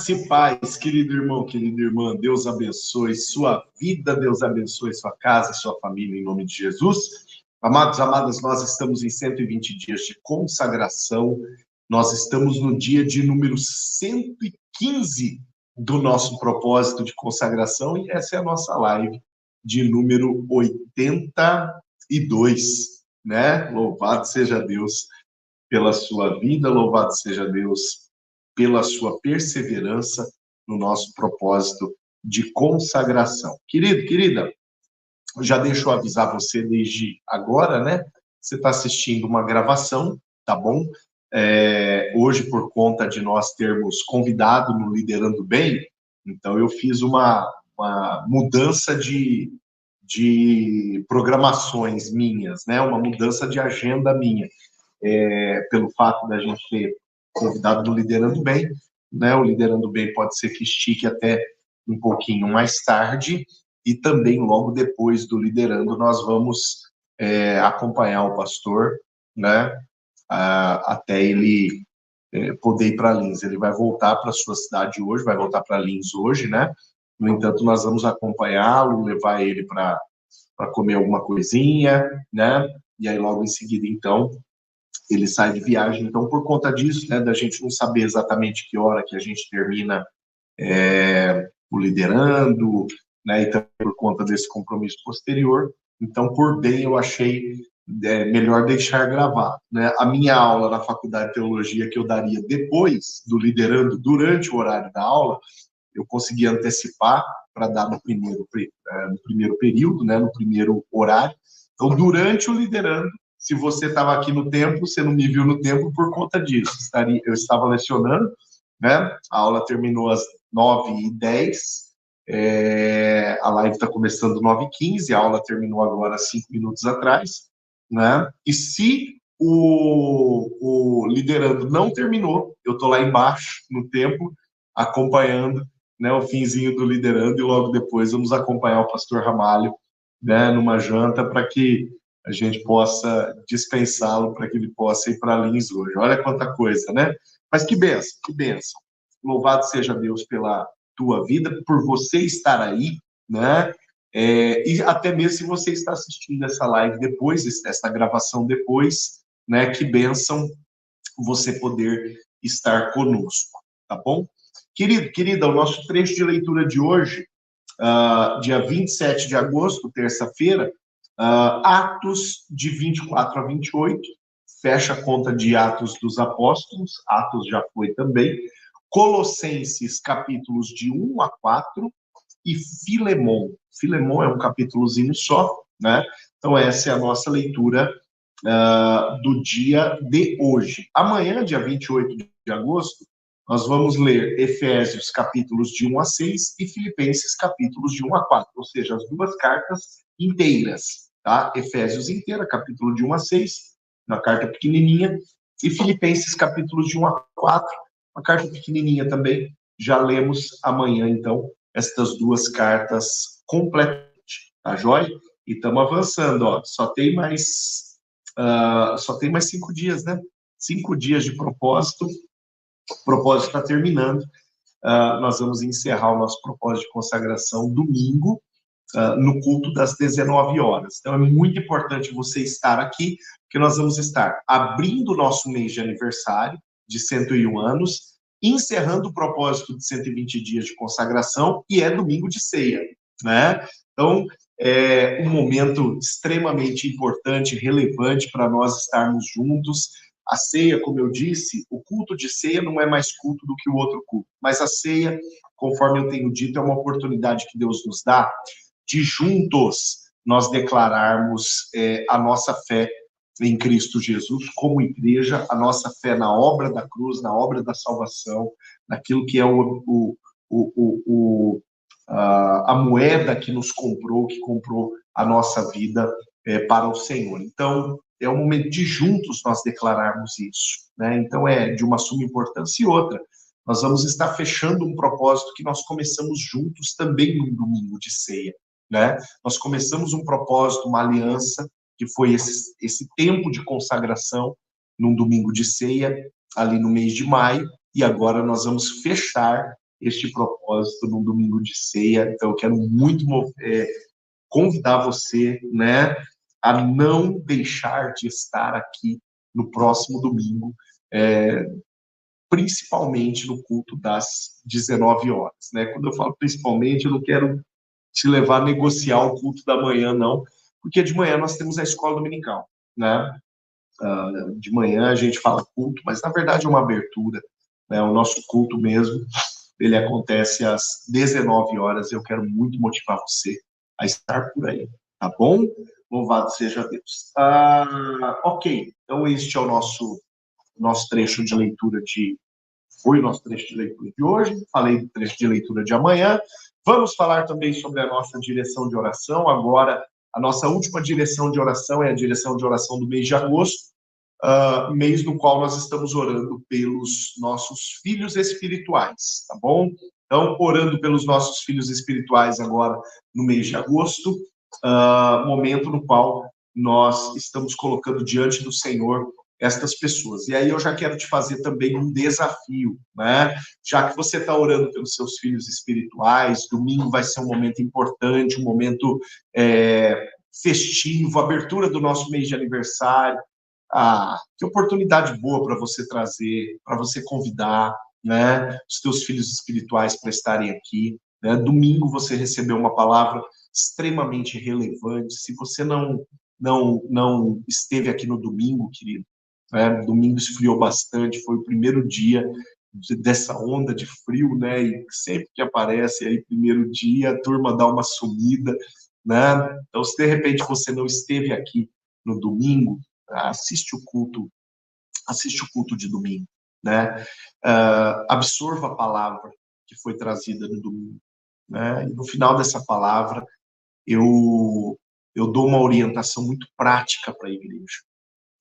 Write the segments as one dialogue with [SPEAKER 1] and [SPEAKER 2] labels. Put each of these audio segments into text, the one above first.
[SPEAKER 1] Graça e paz, querido irmão, querida irmã, Deus abençoe sua vida, Deus abençoe sua casa, sua família, em nome de Jesus. Amados, amadas, nós estamos em 120 dias de consagração, nós estamos no dia de número 115 do nosso propósito de consagração, e essa é a nossa live de número 82, né? Louvado seja Deus pela sua vida, louvado seja Deus pela sua perseverança no nosso propósito de consagração. Querido, querida, já deixo eu avisar você desde agora, né? Você está assistindo uma gravação, tá bom? Hoje, por conta de nós termos convidado no Liderando Bem, então eu fiz uma mudança de programações minhas, né? Uma mudança de agenda minha. Pelo fato da gente ter convidado no Liderando Bem, né? O Liderando Bem pode ser que estique até um pouquinho mais tarde, e também logo depois do Liderando nós vamos acompanhar o pastor, né? Até ele poder ir para Lins. Ele vai voltar para a sua cidade hoje, vai voltar para Lins hoje, né? No entanto, nós vamos acompanhá-lo, levar ele para comer alguma coisinha, né? E aí logo em seguida, então, ele sai de viagem. Então, por conta disso, né, da gente não saber exatamente que hora que a gente termina o Liderando, né, e também por conta desse compromisso posterior, então, por bem, eu achei melhor deixar gravado, né? A minha aula na Faculdade de Teologia, que eu daria depois do Liderando, durante o horário da aula, eu consegui antecipar para dar no primeiro período, né, no primeiro horário. Então, durante o Liderando, se você estava aqui no tempo, você não me viu no tempo por conta disso. Eu estava lecionando, né? A aula terminou às 9h10, a live está começando às 9h15, a aula terminou agora 5 minutos atrás, né? E se o Liderando não terminou, eu estou lá embaixo no tempo, acompanhando, né, o finzinho do Liderando, e logo depois vamos acompanhar o pastor Ramalho, né, numa janta, para que a gente possa dispensá-lo, para que ele possa ir para Lins hoje. Olha quanta coisa, né? Mas que bênção, que bênção. Louvado seja Deus pela tua vida, por você estar aí, né? E até mesmo se você está assistindo essa live depois, essa gravação depois, né? Que bênção você poder estar conosco, tá bom? Querido, querida, o nosso trecho de leitura de hoje, dia 27 de agosto, terça-feira, Atos de 24 a 28, fecha a conta de Atos dos Apóstolos, Atos já foi também, Colossenses, capítulos de 1 a 4, e Filemon. Filemon é um capítulozinho só, né? Então essa é a nossa leitura do dia de hoje. Amanhã, dia 28 de agosto, nós vamos ler Efésios, capítulos de 1 a 6, e Filipenses, capítulos de 1 a 4, ou seja, as duas cartas inteiras, tá? Efésios inteira, capítulo de 1 a 6, uma carta pequenininha, e Filipenses, capítulos de 1 a 4, uma carta pequenininha também. Já lemos amanhã, então, estas duas cartas completamente, tá joia? E estamos avançando, ó. Só tem mais 5 dias, né? 5 dias de propósito. O propósito está terminando. Nós vamos encerrar o nosso propósito de consagração domingo, no culto das 19 horas. Então, é muito importante você estar aqui, porque nós vamos estar abrindo o nosso mês de aniversário, de 101 anos, encerrando o propósito de 120 dias de consagração, e é domingo de ceia, né? Então, é um momento extremamente importante, relevante para nós estarmos juntos. A ceia, como eu disse, o culto de ceia não é mais culto do que o outro culto, mas a ceia, conforme eu tenho dito, é uma oportunidade que Deus nos dá de juntos nós declararmos a nossa fé em Cristo Jesus como igreja, a nossa fé na obra da cruz, na obra da salvação, naquilo que é a moeda que nos comprou, que comprou a nossa vida para o Senhor. Então, é um momento de juntos nós declararmos isso, né? Então, é de uma suma importância. E outra, nós vamos estar fechando um propósito que nós começamos juntos também no domingo de ceia, né? Nós começamos um propósito, uma aliança, que foi esse tempo de consagração num domingo de ceia, ali no mês de maio, e agora nós vamos fechar este propósito no domingo de ceia. Então, eu quero muito convidar você, né, a não deixar de estar aqui no próximo domingo, principalmente no culto das 19 horas, né? Quando eu falo principalmente, eu não quero te levar a negociar o culto da manhã, não, porque de manhã nós temos a escola dominical, né? De manhã a gente fala culto, mas na verdade é uma abertura, né? O nosso culto mesmo, ele acontece às 19 horas. Eu quero muito motivar você a estar por aí, tá bom? Louvado seja Deus. Ok, então este é o nosso trecho de leitura foi o nosso trecho de leitura de hoje. Falei do trecho de leitura de amanhã. Vamos falar também sobre a nossa direção de oração. Agora, a nossa última direção de oração é a direção de oração do mês de agosto, mês no qual nós estamos orando pelos nossos filhos espirituais, tá bom? Então, orando pelos nossos filhos espirituais agora no mês de agosto, momento no qual nós estamos colocando diante do Senhor estas pessoas. E aí eu já quero te fazer também um desafio, né? Já que você está orando pelos seus filhos espirituais, domingo vai ser um momento importante, um momento festivo, abertura do nosso mês de aniversário. Que oportunidade boa para você trazer, para você convidar, né, os teus filhos espirituais para estarem aqui, né? Domingo você recebeu uma palavra extremamente relevante. Se você não esteve aqui no domingo, querido, né? Domingo esfriou bastante, foi o primeiro dia dessa onda de frio, né? E sempre que aparece aí primeiro dia, a turma dá uma sumida, né? Então, se de repente você não esteve aqui no domingo, assiste o culto de domingo, né? Absorva a palavra que foi trazida no domingo, né? E no final dessa palavra, eu dou uma orientação muito prática para a igreja,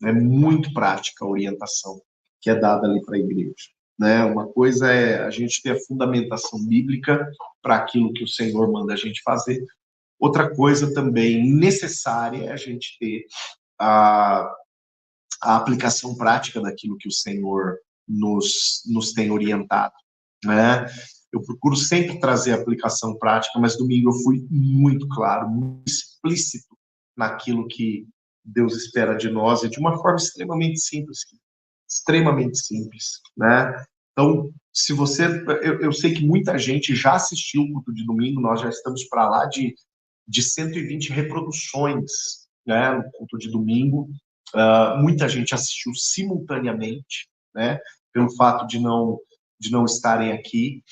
[SPEAKER 1] né? Muito prática a orientação que é dada ali para a igreja, né? Uma coisa é a gente ter a fundamentação bíblica para aquilo que o Senhor manda a gente fazer. Outra coisa também necessária é a gente ter a aplicação prática daquilo que o Senhor nos tem orientado, né? Eu procuro sempre trazer a aplicação prática, mas domingo eu fui muito claro, muito explícito naquilo que Deus espera de nós, e de uma forma extremamente simples, né? Então, se você, eu sei que muita gente já assistiu o culto de domingo, nós já estamos para lá de 120 reproduções, né, no culto de domingo. Muita gente assistiu simultaneamente, né, pelo fato de não estarem aqui.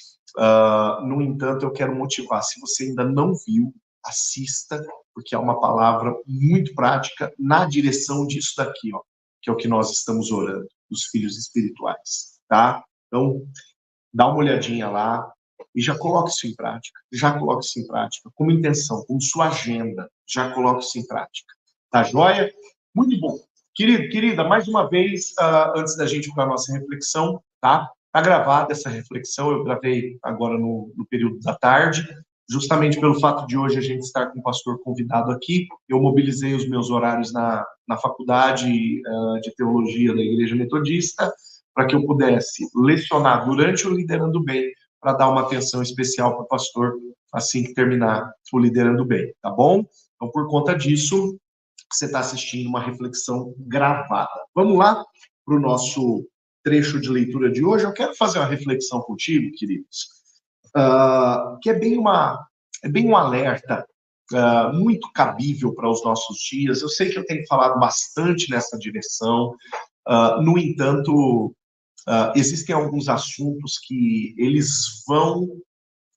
[SPEAKER 1] No entanto, eu quero motivar, se você ainda não viu, assista, porque é uma palavra muito prática na direção disso daqui, ó, que é o que nós estamos orando, os filhos espirituais, tá? Então, dá uma olhadinha lá e já coloque isso em prática, como intenção, como sua agenda, já coloque isso em prática, tá joia? Muito bom. Querido, querida, mais uma vez, antes da gente ir para a nossa reflexão, tá? Tá gravada essa reflexão, eu gravei agora no período da tarde, justamente pelo fato de hoje a gente estar com um pastor convidado aqui. Eu mobilizei os meus horários na faculdade de teologia da Igreja Metodista, para que eu pudesse lecionar durante o Liderando Bem, para dar uma atenção especial para o pastor assim que terminar o Liderando Bem, tá bom? Então, por conta disso, você está assistindo uma reflexão gravada. Vamos lá para o nosso trecho de leitura de hoje. Eu quero fazer uma reflexão contigo, queridos, que é bem um alerta muito cabível para os nossos dias. Eu sei que eu tenho falado bastante nessa direção, no entanto, existem alguns assuntos que eles vão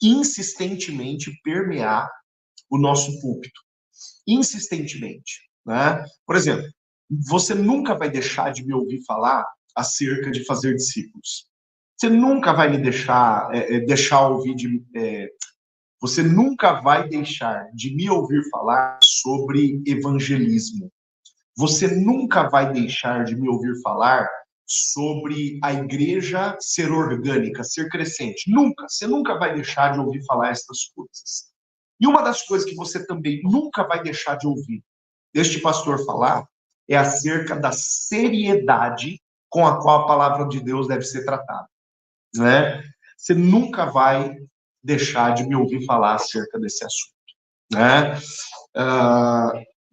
[SPEAKER 1] insistentemente permear o nosso púlpito. Insistentemente, né? Por exemplo, você nunca vai deixar de me ouvir falar acerca de fazer discípulos. Você nunca vai me deixar ouvir você nunca vai deixar de me ouvir falar sobre evangelismo. Você nunca vai deixar de me ouvir falar sobre a igreja ser orgânica, ser crescente. Nunca. Você nunca vai deixar de ouvir falar essas coisas. E uma das coisas que você também nunca vai deixar de ouvir deste pastor falar é acerca da seriedade com a qual a palavra de Deus deve ser tratada, né? você nunca vai deixar de me ouvir falar acerca desse assunto, né?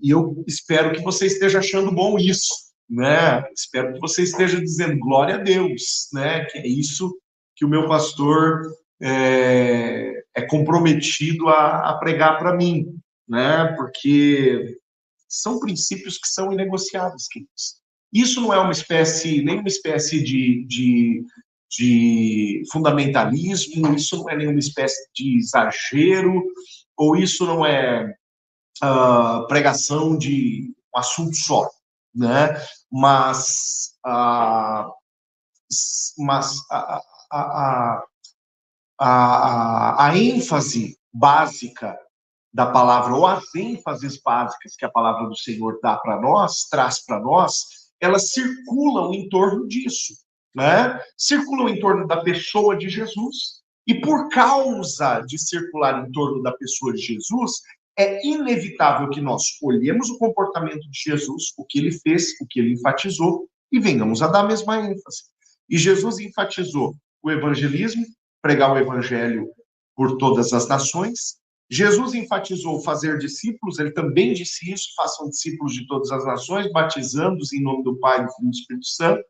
[SPEAKER 1] E eu espero que você esteja achando bom isso, né? Espero que você esteja dizendo glória a Deus, né? Que é isso que o meu pastor é comprometido a pregar para mim, né? Porque são princípios que são inegociáveis, queridos. Isso não é nenhuma espécie de fundamentalismo, isso não é nenhuma espécie de exagero, ou isso não é pregação de um assunto só, né? Mas, mas a ênfase básica da palavra, ou as ênfases básicas que a palavra do Senhor dá para nós, traz para nós, elas circulam em torno disso, né? Circulam em torno da pessoa de Jesus, e por causa de circular em torno da pessoa de Jesus, é inevitável que nós olhemos o comportamento de Jesus, o que ele fez, o que ele enfatizou, e venhamos a dar a mesma ênfase. E Jesus enfatizou o evangelismo, pregar o evangelho por todas as nações. Jesus enfatizou fazer discípulos, ele também disse isso, façam discípulos de todas as nações, batizando-os em nome do Pai, do Filho e do Espírito Santo.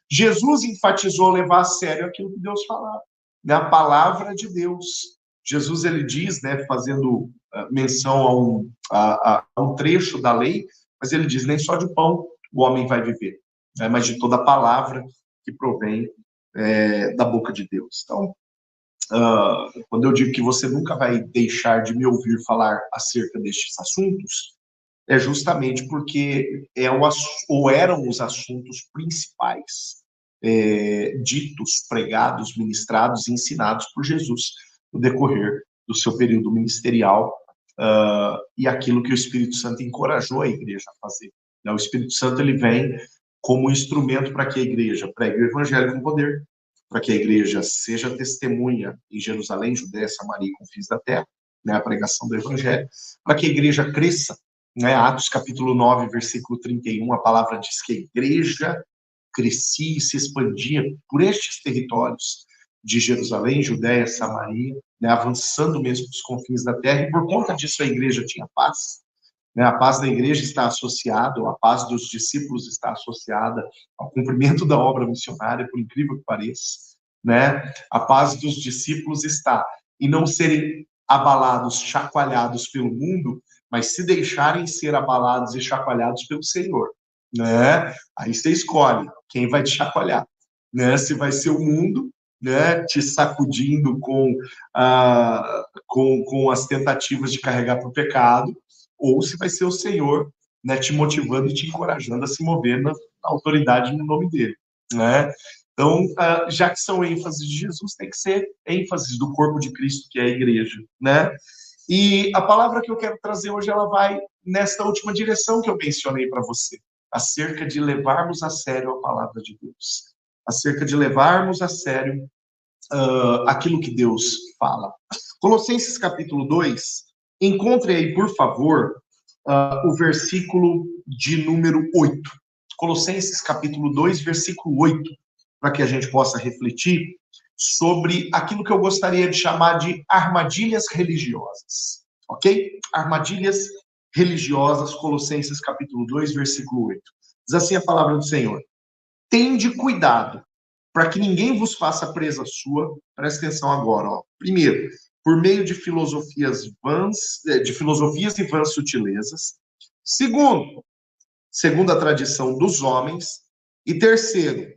[SPEAKER 1] Jesus enfatizou levar a sério aquilo que Deus falava, né? A palavra de Deus. Jesus, ele diz, né, fazendo menção a um trecho da lei, mas ele diz, nem só de pão o homem vai viver, né, mas de toda a palavra que provém da boca de Deus. Então, quando eu digo que você nunca vai deixar de me ouvir falar acerca destes assuntos, é justamente porque eram os assuntos principais ditos, pregados, ministrados e ensinados por Jesus no decorrer do seu período ministerial e aquilo que o Espírito Santo encorajou a igreja a fazer. O Espírito Santo ele vem como instrumento para que a igreja pregue o evangelho com poder, para que a igreja seja testemunha em Jerusalém, Judéia, Samaria e confins da terra, né, a pregação do evangelho, para que a igreja cresça, né, Atos capítulo 9, versículo 31, a palavra diz que a igreja crescia e se expandia por estes territórios de Jerusalém, Judéia, Samaria, né, avançando mesmo dos confins da terra, e por conta disso a igreja tinha paz. A paz da igreja está associada, a paz dos discípulos está associada ao cumprimento da obra missionária, por incrível que pareça, né? A paz dos discípulos está em não serem abalados, chacoalhados pelo mundo, mas se deixarem ser abalados e chacoalhados pelo Senhor, né? Aí você escolhe quem vai te chacoalhar, né? Se vai ser o mundo, né, te sacudindo com as tentativas de carregar para o pecado, ou se vai ser o Senhor, né, te motivando e te encorajando a se mover na autoridade no nome dele, né? Então, já que são ênfases de Jesus, tem que ser ênfases do corpo de Cristo, que é a igreja, né? E a palavra que eu quero trazer hoje, ela vai nesta última direção que eu mencionei para você, acerca de levarmos a sério a palavra de Deus, acerca de levarmos a sério aquilo que Deus fala. Colossenses capítulo 2, encontre aí, por favor, o versículo de número 8. Colossenses capítulo 2, versículo 8, para que a gente possa refletir sobre aquilo que eu gostaria de chamar de armadilhas religiosas, ok? Armadilhas religiosas, Colossenses capítulo 2, versículo 8. Diz assim a palavra do Senhor: tende cuidado para que ninguém vos faça presa sua. Presta atenção agora, ó. Primeiro, por meio de filosofias e vãs sutilezas. Segundo a tradição dos homens. E terceiro,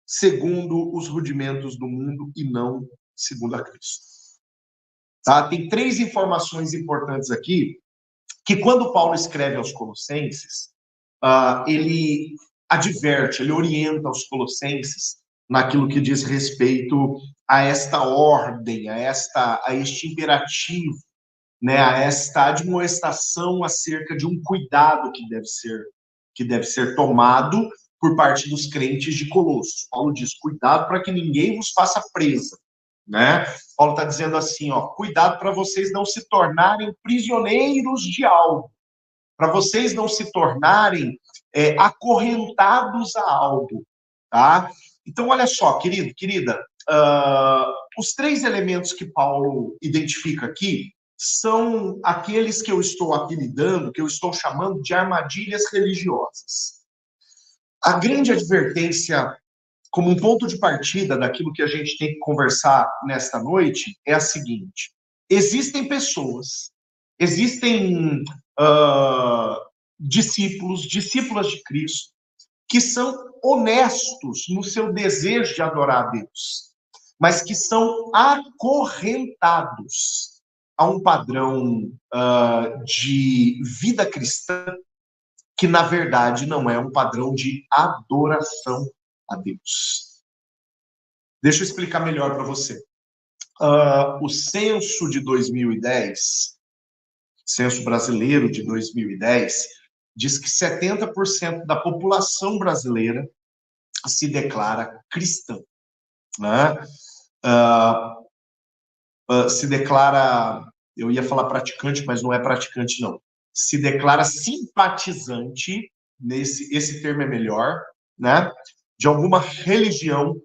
[SPEAKER 1] segundo os rudimentos do mundo e não segundo a Cristo. Tá? Tem 3 informações importantes aqui, que quando Paulo escreve aos Colossenses, ele adverte, ele orienta os Colossenses naquilo que diz respeito a esta ordem, a este imperativo, né, a esta admoestação acerca de um cuidado que deve ser tomado por parte dos crentes de Colossos. Paulo diz: cuidado para que ninguém vos faça presa, né? Paulo está dizendo assim, ó, cuidado para vocês não se tornarem prisioneiros de algo, para vocês não se tornarem acorrentados a algo, tá? Então, olha só, querido, querida, os 3 elementos que Paulo identifica aqui são aqueles que eu estou apelidando, que eu estou chamando de armadilhas religiosas. A grande advertência, como um ponto de partida daquilo que a gente tem que conversar nesta noite, é a seguinte: existem pessoas, existem discípulas de Cristo, que são honestos no seu desejo de adorar a Deus, mas que são acorrentados a um padrão de vida cristã que, na verdade, não é um padrão de adoração a Deus. Deixa eu explicar melhor para você. O censo de 2010, censo brasileiro de 2010, diz que 70% da população brasileira se declara cristã, né? Se declara, eu ia falar praticante, mas não é praticante, não. Se declara simpatizante, esse termo é melhor, né? De alguma religião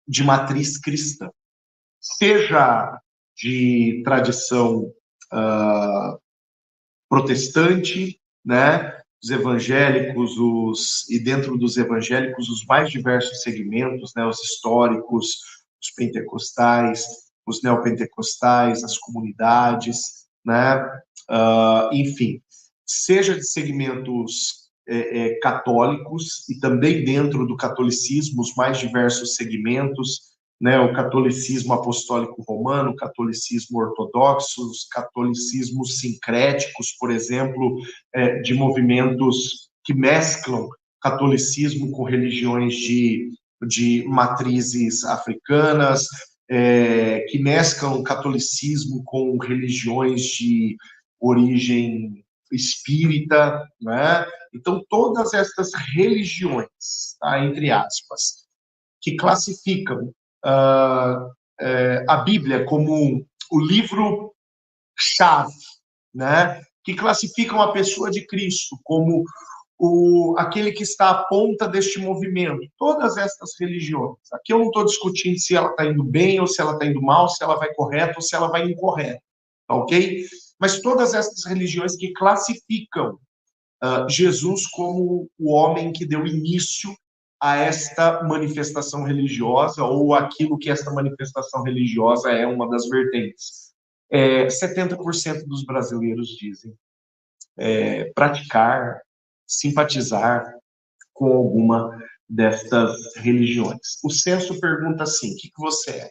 [SPEAKER 1] de matriz cristã. Seja de tradição protestante, né? Os evangélicos, e dentro dos evangélicos, os mais diversos segmentos, né? Os históricos, os pentecostais, os neopentecostais, as comunidades, né? Enfim, seja de segmentos católicos, e também dentro do catolicismo, os mais diversos segmentos, né, o catolicismo apostólico romano, o catolicismo ortodoxo, os catolicismos sincréticos, por exemplo, de movimentos que mesclam catolicismo com religiões de matrizes africanas, que mesclam catolicismo com religiões de origem espírita, né? Então, todas estas religiões, tá, entre aspas, que classificam a Bíblia como o livro-chave, né? Que classificam a pessoa de Cristo como aquele que está à ponta deste movimento. Todas estas religiões. Aqui eu não estou discutindo se ela está indo bem ou se ela está indo mal, se ela vai correto ou se ela vai incorreto, ok? Mas todas estas religiões que classificam Jesus como o homem que deu início a esta manifestação religiosa, ou aquilo que esta manifestação religiosa é uma das vertentes. 70% dos brasileiros dizem praticar, simpatizar com alguma destas religiões. O censo pergunta assim: o que você é?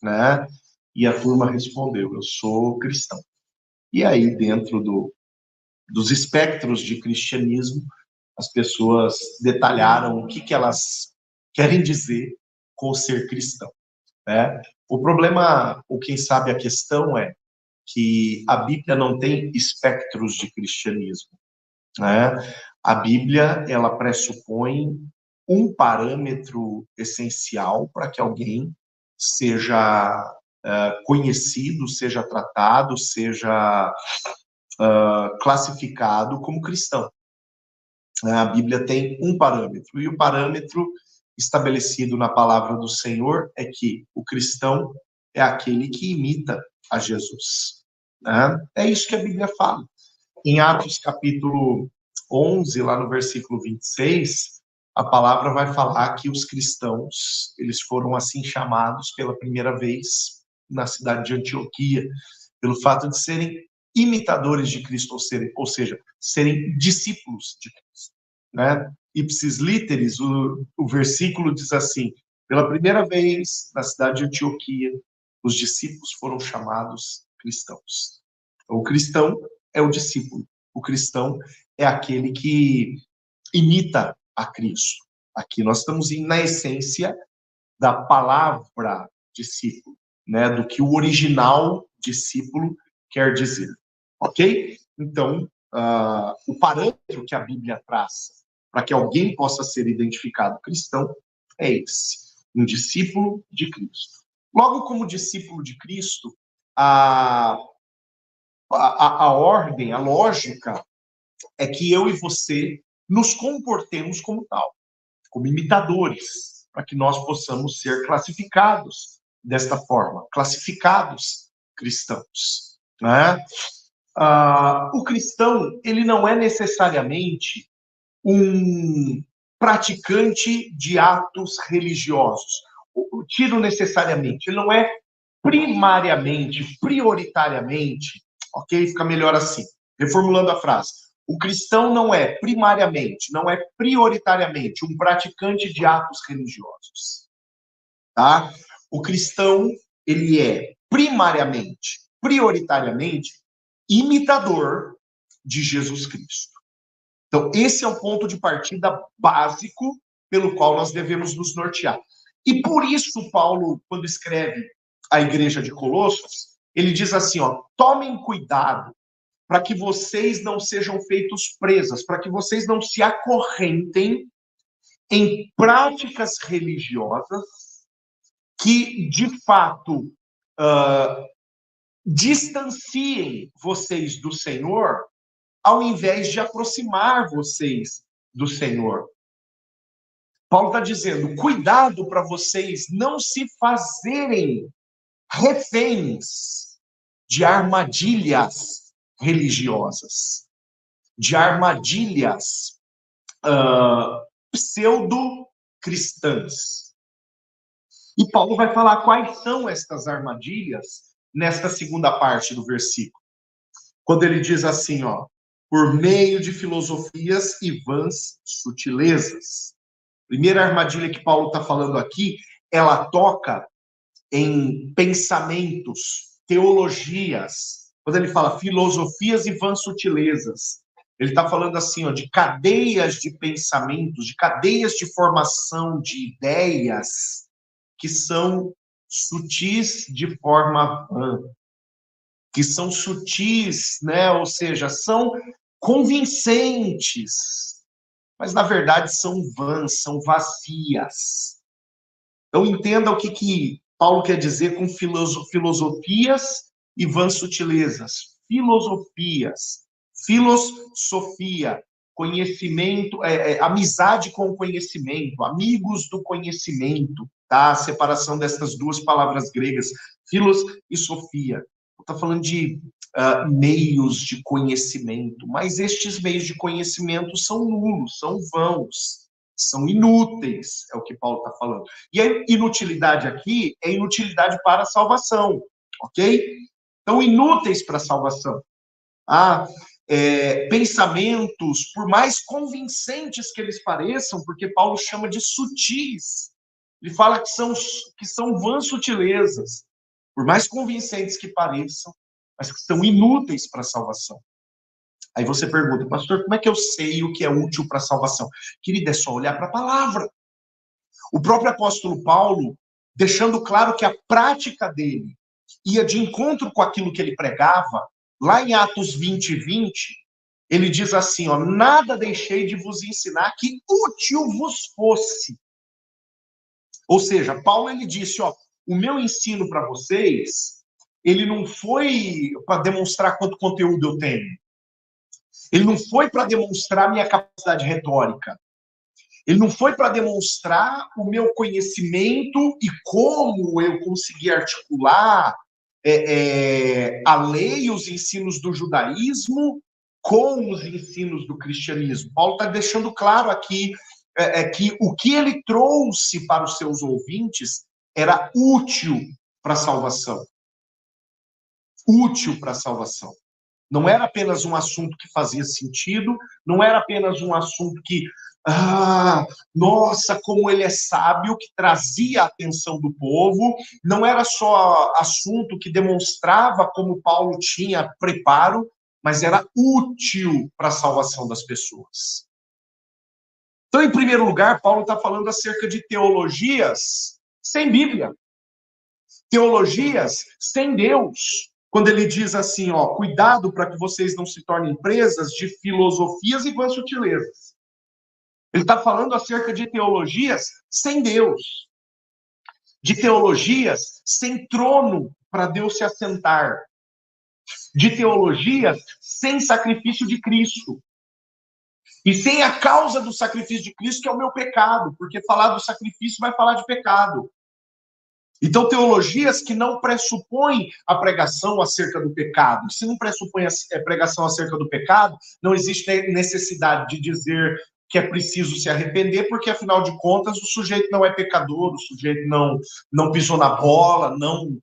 [SPEAKER 1] Né? E a turma respondeu: eu sou cristão. E aí, dentro dos espectros de cristianismo, as pessoas detalharam o que elas querem dizer com ser cristão, né? O problema, ou quem sabe a questão, é que a Bíblia não tem espectros de cristianismo, né? A Bíblia, ela pressupõe um parâmetro essencial para que alguém seja conhecido, seja tratado, seja classificado como cristão. A Bíblia tem um parâmetro, e o parâmetro estabelecido na palavra do Senhor é que o cristão é aquele que imita a Jesus, né? É isso que a Bíblia fala. Em Atos capítulo 11, lá no versículo 26, a palavra vai falar que os cristãos, eles foram assim chamados pela primeira vez na cidade de Antioquia, pelo fato de serem imitadores de Cristo, ou seja, serem discípulos de Cristo, né? Ipsis literis, o versículo diz assim: pela primeira vez na cidade de Antioquia, os discípulos foram chamados cristãos. O cristão é o discípulo, o cristão é aquele que imita a Cristo. Aqui nós estamos na essência da palavra discípulo, né? Do que o original discípulo quer dizer. Ok? Então, o parâmetro que a Bíblia traz para que alguém possa ser identificado cristão é esse: um discípulo de Cristo. Logo, como discípulo de Cristo, a ordem, a lógica é que eu e você nos comportemos como tal, como imitadores, para que nós possamos ser classificados desta forma, classificados cristãos, né? O cristão, ele não é necessariamente um praticante de atos religiosos. Tiro necessariamente, ele não é primariamente, prioritariamente, ok? Fica melhor assim. Reformulando a frase. O cristão não é primariamente, não é prioritariamente um praticante de atos religiosos, tá? O cristão, ele é primariamente, prioritariamente, imitador de Jesus Cristo. Então, esse é o ponto de partida básico pelo qual nós devemos nos nortear. E por isso, Paulo, quando escreve à igreja de Colossos, ele diz assim, ó, tomem cuidado para que vocês não sejam feitos presas, para que vocês não se acorrentem em práticas religiosas que, de fato, distanciem vocês do Senhor, ao invés de aproximar vocês do Senhor. Paulo está dizendo, cuidado para vocês não se fazerem reféns de armadilhas religiosas, de armadilhas pseudo-cristãs. E Paulo vai falar quais são estas armadilhas nesta segunda parte do versículo. Quando ele diz assim, ó, por meio de filosofias e vãs sutilezas. Primeira armadilha que Paulo está falando aqui, ela toca em pensamentos, teologias. Quando ele fala filosofias e vãs sutilezas, ele está falando assim, ó, de cadeias de pensamentos, de cadeias de formação de ideias que são sutis de forma vã, que são sutis, né? Ou seja, são convincentes, mas na verdade são vãs, são vazias. Então entenda o que Paulo quer dizer com filosofias e vãs sutilezas. Filosofias, filosofia, conhecimento, amizade com o conhecimento, amigos do conhecimento, tá? A separação dessas duas palavras gregas, filos e sofia. Está falando de meios de conhecimento, mas estes meios de conhecimento são nulos, são vãos, são inúteis, é o que Paulo está falando. E a inutilidade aqui é inutilidade para a salvação, ok? Então, inúteis para a salvação. Pensamentos, por mais convincentes que eles pareçam, porque Paulo chama de sutis, ele fala que são vãs sutilezas, por mais convincentes que pareçam, mas que são inúteis para a salvação. Aí você pergunta, pastor, como é que eu sei o que é útil para a salvação? Querida, é só olhar para a palavra. O próprio apóstolo Paulo, deixando claro que a prática dele ia de encontro com aquilo que ele pregava, lá em Atos 20, ele diz assim, ó, nada deixei de vos ensinar que útil vos fosse. Ou seja, Paulo, ele disse, ó, o meu ensino para vocês, ele não foi para demonstrar quanto conteúdo eu tenho. Ele não foi para demonstrar minha capacidade retórica. Ele não foi para demonstrar o meu conhecimento e como eu consegui articular a lei e os ensinos do judaísmo com os ensinos do cristianismo. Paulo está deixando claro aqui que o que ele trouxe para os seus ouvintes era útil para a salvação. Útil para a salvação. Não era apenas um assunto que fazia sentido, não era apenas um assunto que, nossa, como ele é sábio, que trazia a atenção do povo, não era só assunto que demonstrava como Paulo tinha preparo, mas era útil para a salvação das pessoas. Então, em primeiro lugar, Paulo está falando acerca de teologias sem Bíblia, teologias sem Deus. Quando ele diz assim, ó, cuidado para que vocês não se tornem presas de filosofias e vãs sutilezas. Ele está falando acerca de teologias sem Deus, de teologias sem trono para Deus se assentar, de teologias sem sacrifício de Cristo, E sem a causa do sacrifício de Cristo, que é o meu pecado, porque falar do sacrifício vai falar de pecado. Então, teologias que não pressupõem a pregação acerca do pecado. Se não pressupõe a pregação acerca do pecado, não existe necessidade de dizer que é preciso se arrepender, porque, afinal de contas, o sujeito não é pecador, o sujeito não pisou na bola, não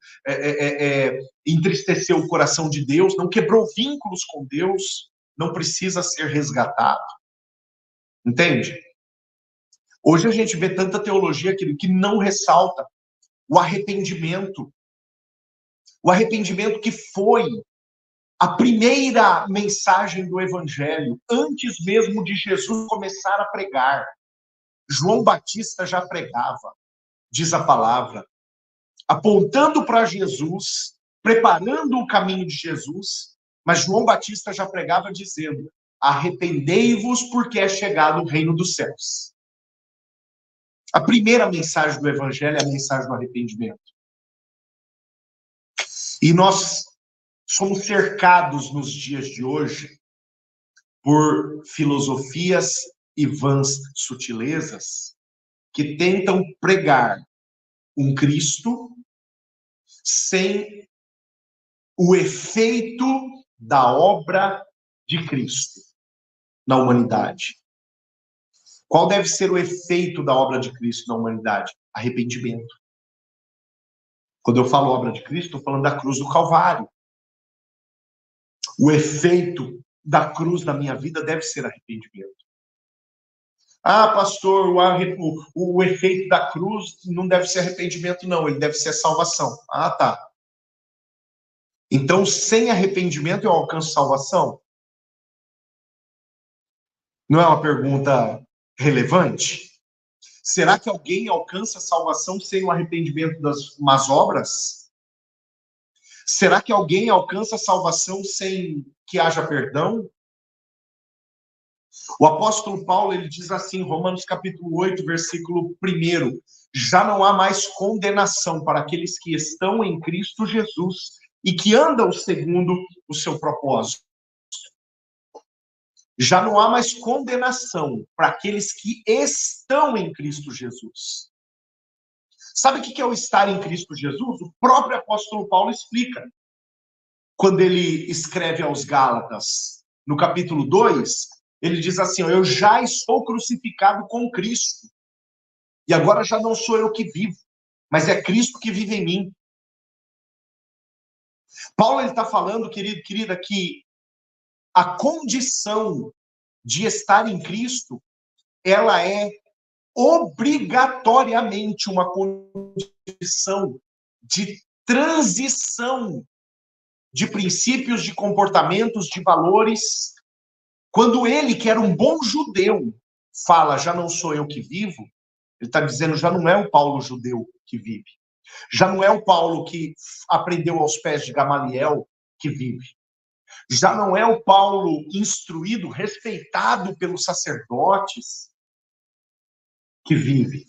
[SPEAKER 1] entristeceu o coração de Deus, não quebrou vínculos com Deus, não precisa ser resgatado. Entende? Hoje a gente vê tanta teologia que não ressalta o arrependimento que foi a primeira mensagem do Evangelho, antes mesmo de Jesus começar a pregar. João Batista já pregava, diz a palavra, apontando para Jesus, preparando o caminho de Jesus, mas João Batista já pregava dizendo: arrependei-vos porque é chegado o reino dos céus. A primeira mensagem do Evangelho é a mensagem do arrependimento. E nós somos cercados nos dias de hoje por filosofias e vãs sutilezas que tentam pregar um Cristo sem o efeito da obra de Cristo na humanidade. Qual deve ser o efeito da obra de Cristo na humanidade? Arrependimento. Quando eu falo obra de Cristo, estou falando da cruz do Calvário. O efeito da cruz na minha vida deve ser arrependimento. Ah, pastor, o efeito da cruz não deve ser arrependimento, não. Ele deve ser salvação. Ah, tá. Então, sem arrependimento, eu alcanço salvação? Não é uma pergunta relevante? Será que alguém alcança salvação sem o arrependimento das más obras? Será que alguém alcança salvação sem que haja perdão? O apóstolo Paulo, ele diz assim, Romanos capítulo 8, versículo 1, já não há mais condenação para aqueles que estão em Cristo Jesus e que andam segundo o seu propósito. Já não há mais condenação para aqueles que estão em Cristo Jesus. Sabe o que é o estar em Cristo Jesus? O próprio apóstolo Paulo explica. Quando ele escreve aos Gálatas, no capítulo 2, ele diz assim, eu já estou crucificado com Cristo. E agora já não sou eu que vivo, mas é Cristo que vive em mim. Paulo está falando, querido, querida, que a condição de estar em Cristo, ela é obrigatoriamente uma condição de transição de princípios, de comportamentos, de valores. Quando ele, que era um bom judeu, fala, já não sou eu que vivo, ele está dizendo, já não é o Paulo judeu que vive. Já não é o Paulo que aprendeu aos pés de Gamaliel que vive. Já não é o Paulo instruído, respeitado pelos sacerdotes que vive.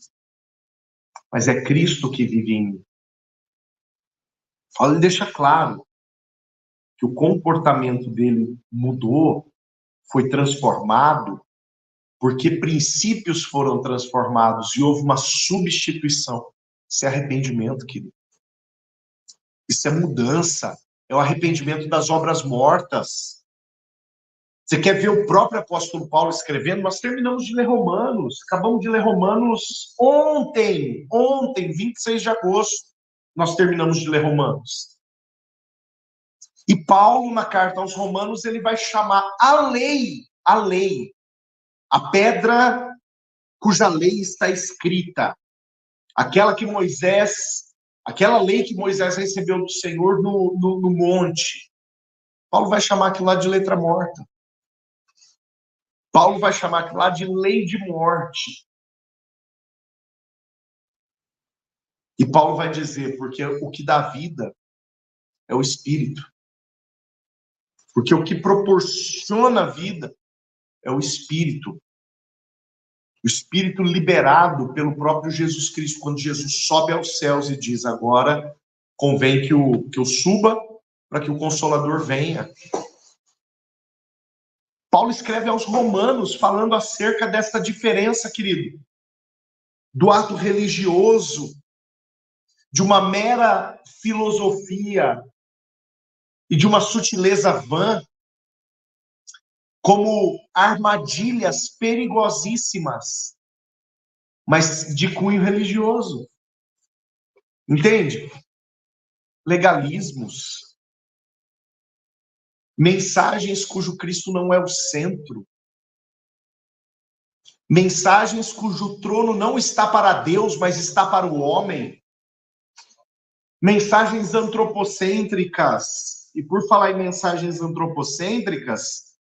[SPEAKER 1] Mas é Cristo que vive em mim. Paulo deixa claro que o comportamento dele mudou, foi transformado, porque princípios foram transformados e houve uma substituição. Isso é arrependimento, querido. Isso é mudança. É o arrependimento das obras mortas. Você quer ver o próprio apóstolo Paulo escrevendo? Nós terminamos de ler Romanos. Acabamos de ler Romanos ontem, 26 de agosto. Nós terminamos de ler Romanos. E Paulo, na carta aos Romanos, ele vai chamar a lei, a pedra cuja lei está escrita, aquela lei que Moisés recebeu do Senhor no monte. Paulo vai chamar aquilo lá de letra morta. Paulo vai chamar aquilo lá de lei de morte. E Paulo vai dizer, porque o que dá vida é o Espírito. Porque o que proporciona vida é o Espírito. O Espírito liberado pelo próprio Jesus Cristo, quando Jesus sobe aos céus e diz, agora convém que eu suba para que o Consolador venha. Paulo escreve aos Romanos falando acerca dessa diferença, querido, do ato religioso, de uma mera filosofia e de uma sutileza vã, como armadilhas perigosíssimas, mas de cunho religioso. Entende? Legalismos, mensagens cujo Cristo não é o centro, mensagens cujo trono não está para Deus, mas está para o homem, mensagens antropocêntricas. E por falar em mensagens antropocêntricas,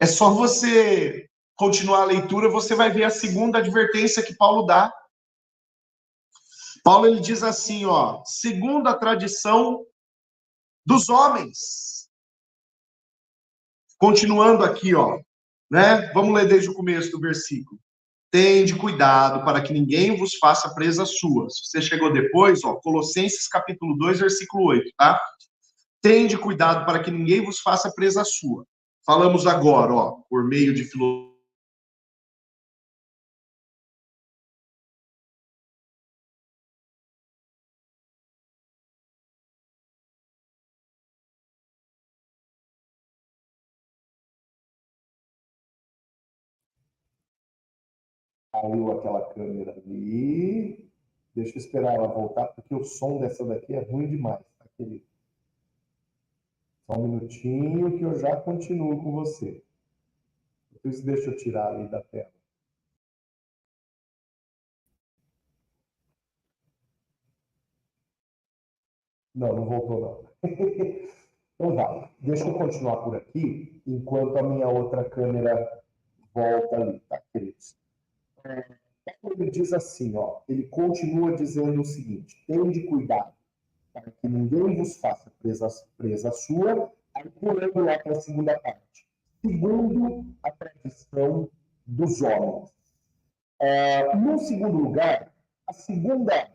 [SPEAKER 1] é só você continuar a leitura, você vai ver a segunda advertência que Paulo dá. Paulo, ele diz assim, ó, segundo a tradição dos homens. Continuando aqui, ó, né? Vamos ler desde o começo do versículo. Tende cuidado para que ninguém vos faça presa sua. Se você chegou depois, ó, Colossenses capítulo 2, versículo 8, tá? Tende cuidado para que ninguém vos faça presa sua. Falamos agora, ó, por meio de filosofia. Caiu aquela câmera ali. Deixa eu esperar ela voltar, porque o som dessa daqui é ruim demais, tá, querido? Só um minutinho que eu já continuo com você. Depois deixa eu tirar ali da tela. Não, não voltou não. Então tá, deixa eu continuar por aqui, enquanto a minha outra câmera volta ali, tá, queridos? Ele diz assim, ó, ele continua dizendo o seguinte, tende cuidado para que ninguém vos faça presa sua, aí pulando lá para a segunda parte, segundo a tradição dos homens. No segundo lugar, a segunda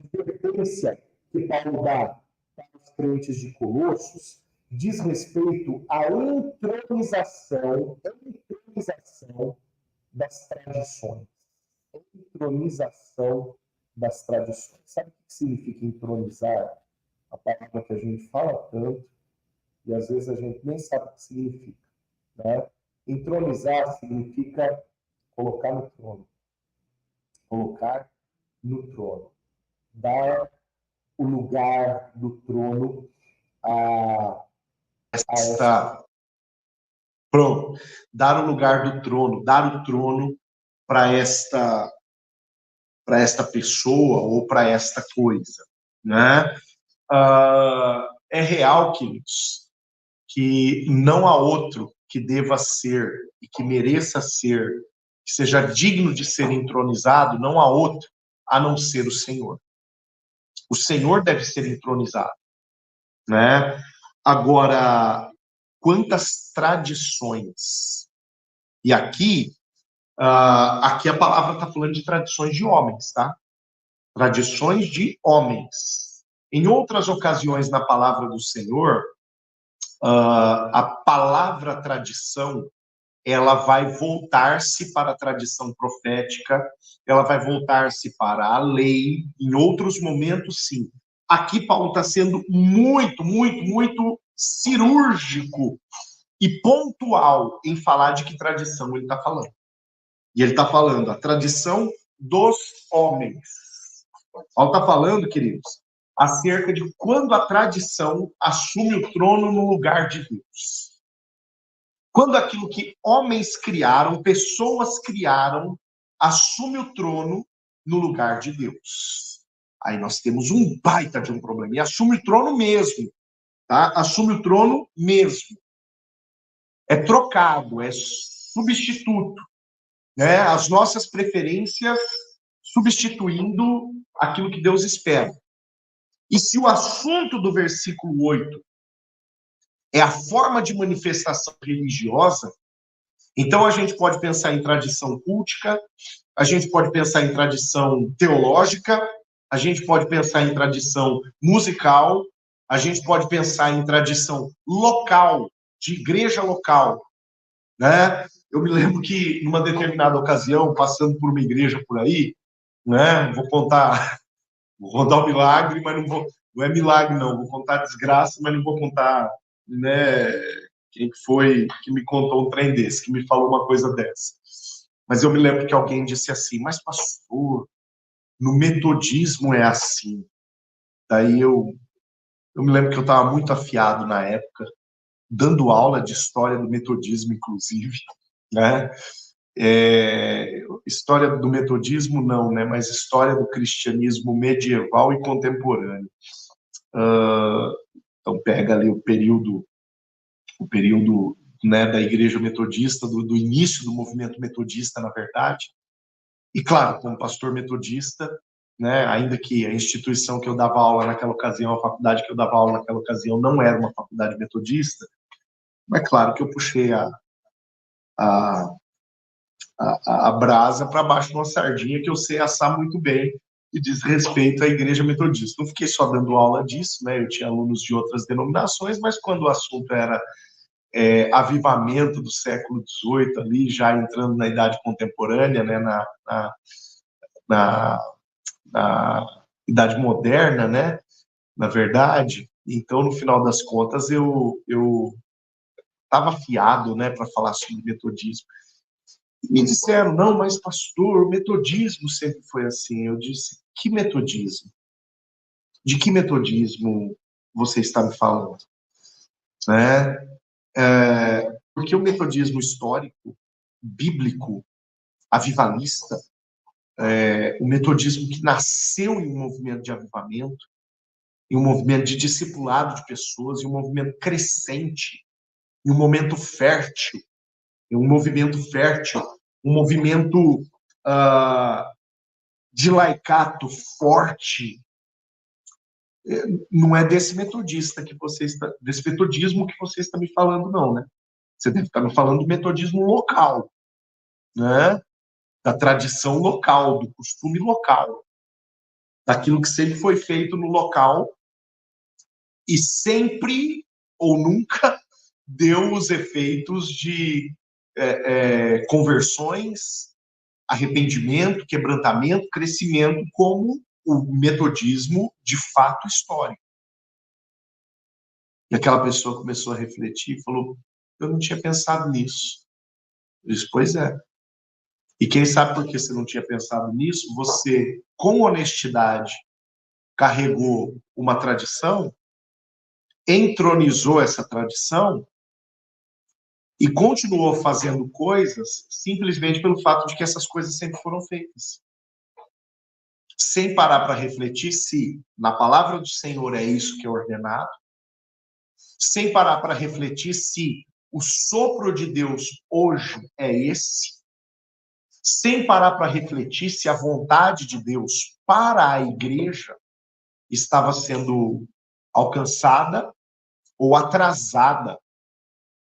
[SPEAKER 1] advertência que Paulo dá para os crentes de Colossos diz respeito à entronização das tradições. Entronização das tradições. Sabe o que significa entronizar? A palavra que a gente fala tanto e às vezes a gente nem sabe o que significa, né? Entronizar significa colocar no trono. Colocar no trono. Dar o lugar do trono a esta... Pronto. Dar o lugar do trono, dar o trono para esta pessoa ou para esta coisa, né? É real, queridos, que não há outro que deva ser e que mereça ser, que seja digno de ser entronizado, não há outro a não ser o Senhor. O Senhor deve ser entronizado, né? Agora, quantas tradições. E aqui a palavra está falando de tradições de homens, tá? Tradições de homens. Em outras ocasiões na palavra do Senhor, a palavra tradição, ela vai voltar-se para a tradição profética, ela vai voltar-se para a lei, em outros momentos, sim. Aqui Paulo está sendo muito, muito, muito cirúrgico e pontual em falar de que tradição ele está falando. E ele está falando a tradição dos homens. Paulo está falando, queridos, acerca de quando a tradição assume o trono no lugar de Deus. Quando aquilo que homens criaram, pessoas criaram, assume o trono no lugar de Deus. Aí nós temos um baita de um problema. E assume o trono mesmo, tá? Assume o trono mesmo. É trocado, é substituto, né? As nossas preferências substituindo aquilo que Deus espera. E se o assunto do versículo 8 é a forma de manifestação religiosa, então a gente pode pensar em tradição cultica, a gente pode pensar em tradição teológica, a gente pode pensar em tradição musical, a gente pode pensar em tradição local, de igreja local, né? Eu me lembro que, numa determinada ocasião, passando por uma igreja por aí, né? Vou contar um milagre, mas não é milagre, não. Vou contar desgraça, mas não vou contar, né? Quem que foi que me contou um trem desse, que me falou uma coisa dessa. Mas eu me lembro que alguém disse assim, mas pastor, no metodismo é assim. Daí eu me lembro que eu estava muito afiado na época, dando aula de história do metodismo, inclusive, né? História do metodismo não, né? Mas história do cristianismo medieval e contemporâneo. Então pega ali o período, né, da Igreja Metodista, do início do movimento metodista, na verdade. E claro, como pastor metodista, né, ainda que a instituição que eu dava aula naquela ocasião, a faculdade que eu dava aula naquela ocasião, não era uma faculdade metodista, mas claro que eu puxei a, a brasa para baixo de uma sardinha que eu sei assar muito bem e diz respeito à Igreja Metodista. Não fiquei só dando aula disso, né? Eu tinha alunos de outras denominações, mas quando o assunto era avivamento do século XVIII, ali já entrando na idade contemporânea, né? Na, na idade moderna, né? Na verdade, então no final das contas eu estava afiado, né, para falar sobre metodismo. Me disseram, não, mas pastor, o metodismo sempre foi assim. Eu disse, que metodismo? De que metodismo você está me falando? Né? Porque o metodismo histórico, bíblico, avivalista, o metodismo que nasceu em um movimento de avivamento, em um movimento de discipulado de pessoas, em um movimento crescente, em um momento fértil, em um movimento fértil, um movimento de laicato forte, não é desse metodista que você está, desse metodismo que você está me falando, não, né? Você deve estar me falando do metodismo local, né? Da tradição local, do costume local, daquilo que sempre foi feito no local e sempre ou nunca deu os efeitos de conversões, arrependimento, quebrantamento, crescimento, como o metodismo de fato histórico. E aquela pessoa começou a refletir e falou, eu não tinha pensado nisso. Eu disse, pois é. E quem sabe por que você não tinha pensado nisso, você, com honestidade, carregou uma tradição, entronizou essa tradição e continuou fazendo coisas simplesmente pelo fato de que essas coisas sempre foram feitas. Sem parar para refletir se na palavra do Senhor é isso que é ordenado, sem parar para refletir se o sopro de Deus hoje é esse, sem parar para refletir se a vontade de Deus para a igreja estava sendo alcançada ou atrasada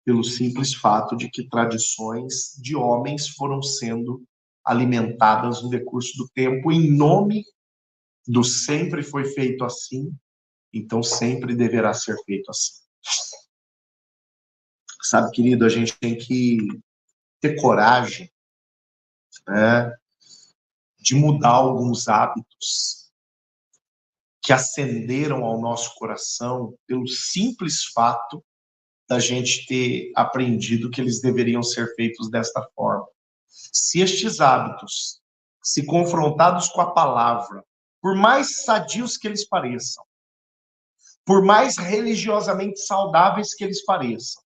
[SPEAKER 1] pelo simples fato de que tradições de homens foram sendo alimentadas no decurso do tempo em nome do sempre foi feito assim, então sempre deverá ser feito assim. Sabe, querido, a gente tem que ter coragem, né, de mudar alguns hábitos que acenderam ao nosso coração pelo simples fato da gente ter aprendido que eles deveriam ser feitos desta forma. Se estes hábitos, se confrontados com a palavra, por mais sadios que eles pareçam, por mais religiosamente saudáveis que eles pareçam,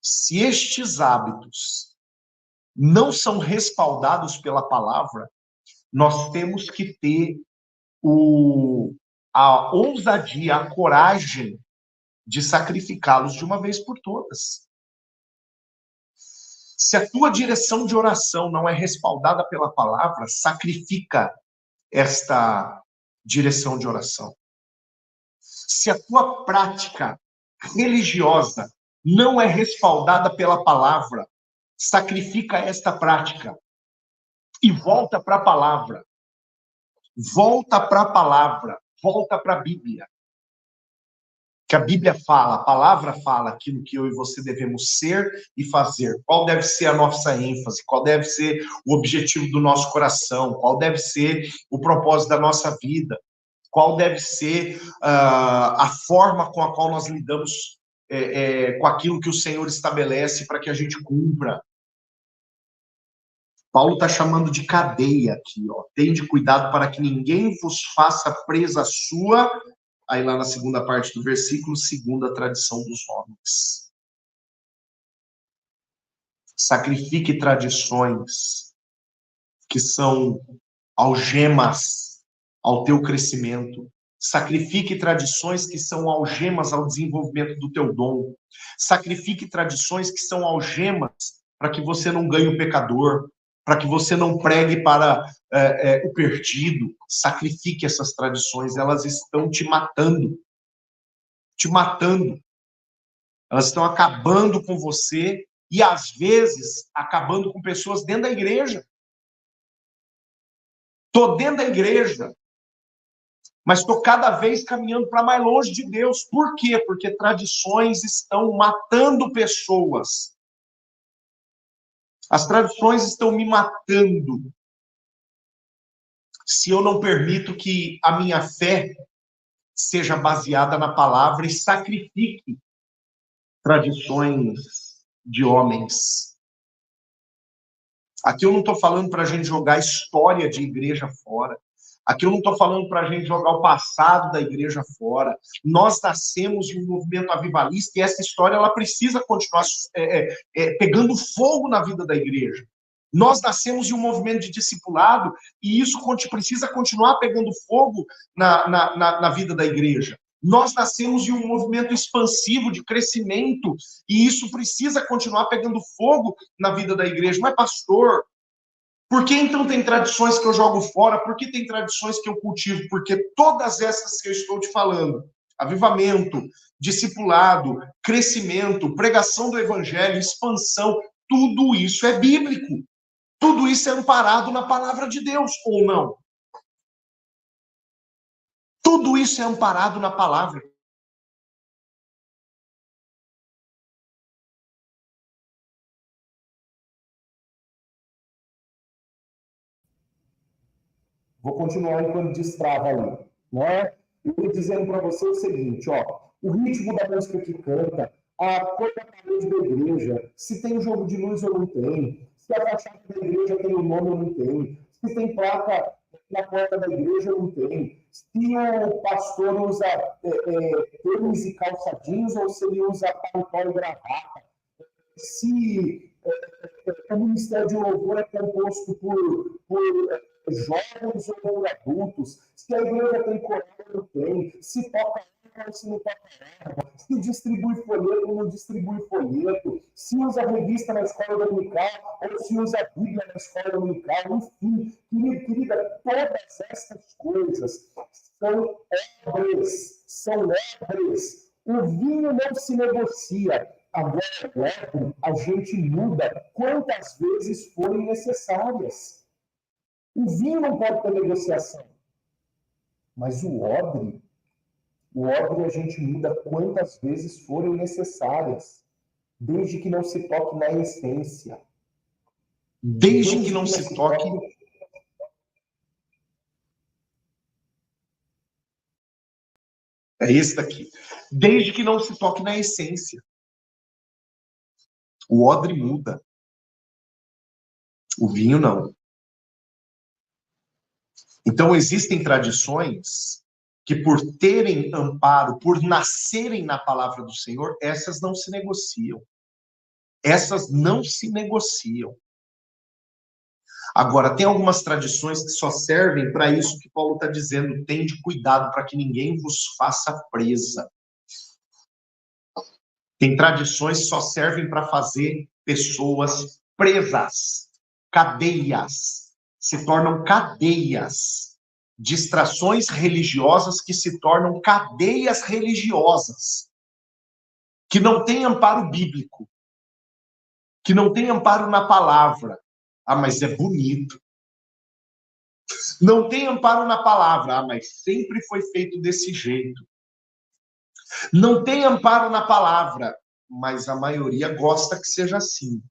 [SPEAKER 1] se estes hábitos não são respaldados pela palavra, nós temos que ter a ousadia, a coragem de sacrificá-los de uma vez por todas. Se a tua direção de oração não é respaldada pela palavra, sacrifica esta direção de oração. Se a tua prática religiosa não é respaldada pela palavra, sacrifica esta prática e volta para a palavra. Volta para a palavra, volta para a Bíblia. Que a Bíblia fala, a palavra fala aquilo que eu e você devemos ser e fazer. Qual deve ser a nossa ênfase? Qual deve ser o objetivo do nosso coração? Qual deve ser o propósito da nossa vida? Qual deve ser a forma com a qual nós lidamos com aquilo que o Senhor estabelece para que a gente cumpra? Paulo está chamando de cadeia aqui, ó. Tende cuidado para que ninguém vos faça presa sua. Aí lá na segunda parte do versículo, segundo a tradição dos homens. Sacrifique tradições que são algemas ao teu crescimento. Sacrifique tradições que são algemas ao desenvolvimento do teu dom. Sacrifique tradições que são algemas para que você não ganhe o pecador, para que você não pregue para o perdido. Sacrifique essas tradições, elas estão te matando. Te matando. Elas estão acabando com você e, às vezes, acabando com pessoas dentro da igreja. Estou dentro da igreja, mas estou cada vez caminhando para mais longe de Deus. Por quê? Porque tradições estão matando pessoas. As tradições estão me matando. Se eu não permito que a minha fé seja baseada na palavra e sacrifique tradições de homens. Aqui eu não estou falando para a gente jogar a história de igreja fora. Aqui eu não estou falando para a gente jogar o passado da igreja fora. Nós nascemos em um movimento avivalista e essa história ela precisa continuar pegando fogo na vida da igreja. Nós nascemos em um movimento de discipulado e isso precisa continuar pegando fogo na vida da igreja. Nós nascemos em um movimento expansivo de crescimento e isso precisa continuar pegando fogo na vida da igreja. Mas, pastor, por que então tem tradições que eu jogo fora? Por que tem tradições que eu cultivo? Porque todas essas que eu estou te falando, avivamento, discipulado, crescimento, pregação do evangelho, expansão, tudo isso é bíblico. Tudo isso é amparado na palavra de Deus, ou não? Tudo isso é amparado na palavra.
[SPEAKER 2] Vou continuar enquanto destrava ali, né? Eu vou dizendo para você o seguinte, ó, o ritmo da música que canta, a cor da parede da igreja, se tem jogo de luz ou não tem, se a fachada da igreja tem o nome ou não tem, se tem placa na porta da igreja ou não tem, se o pastor usa tênis e calça jeans ou se ele usa paletó e gravata, se o Ministério de Louvor é composto por jovens ou por adultos, se a igreja tem coral ou não tem, se toca erva ou se não toca erva, se distribui folheto ou não distribui folheto, se usa revista na escola dominical ou se usa Bíblia na escola dominical, enfim, querida, todas essas coisas são obras. O vinho não se negocia. Agora, a gente muda quantas vezes forem necessárias. O vinho não pode ter negociação. Mas o odre a gente muda quantas vezes forem necessárias. Desde que não se toque na essência.
[SPEAKER 1] Desde que não se toque... É esse daqui. Desde que não se toque na essência. O odre muda. O vinho não. Então, existem tradições que, por terem amparo, por nascerem na palavra do Senhor, essas não se negociam. Essas não se negociam. Agora, tem algumas tradições que só servem para isso que Paulo está dizendo. Tende cuidado para que ninguém vos faça presa. Tem tradições que só servem para fazer pessoas presas, cadeias, se tornam cadeias, distrações religiosas que se tornam cadeias religiosas, que não têm amparo bíblico, que não têm amparo na palavra. Ah, mas é bonito. Não tem amparo na palavra. Ah, mas sempre foi feito desse jeito. Não tem amparo na palavra, mas a maioria gosta que seja assim.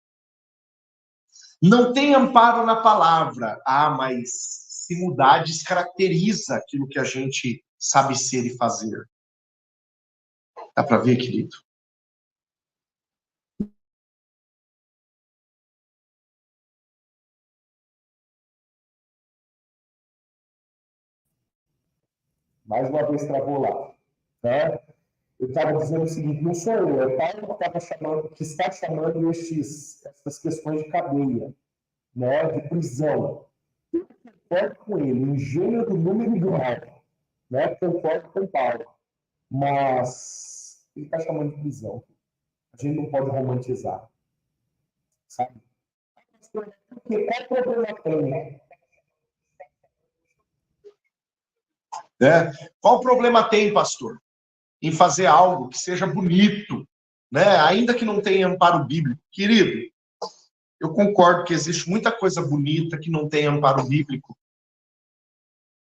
[SPEAKER 1] Não tem amparo na palavra, mas se mudar descaracteriza aquilo que a gente sabe ser e fazer. Dá para ver, querido?
[SPEAKER 2] Mais uma vez travou lá. Né? Eu estava dizendo o seguinte, não sou eu, é Paulo que está chamando essas questões de cadeia, né, de prisão. Eu concordo com ele, engenho do número e do grau, né, concordo com Paulo, mas ele está chamando de prisão. A gente não pode romantizar, sabe? Porque qual problema tem, né?
[SPEAKER 1] Qual problema tem, pastor, em fazer algo que seja bonito, né? Ainda que não tenha amparo bíblico? Querido, eu concordo que existe muita coisa bonita que não tem amparo bíblico.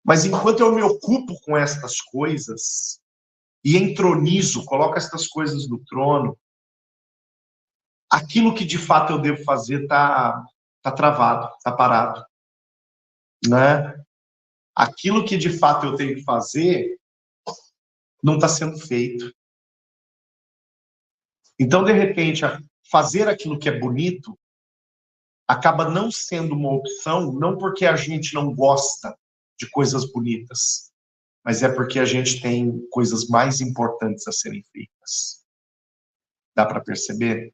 [SPEAKER 1] Mas enquanto eu me ocupo com estas coisas e entronizo, coloco estas coisas no trono, aquilo que de fato eu devo fazer tá travado, tá parado, né? Aquilo que de fato eu tenho que fazer não está sendo feito. Então, de repente, fazer aquilo que é bonito acaba não sendo uma opção, não porque a gente não gosta de coisas bonitas, mas é porque a gente tem coisas mais importantes a serem feitas. Dá para perceber?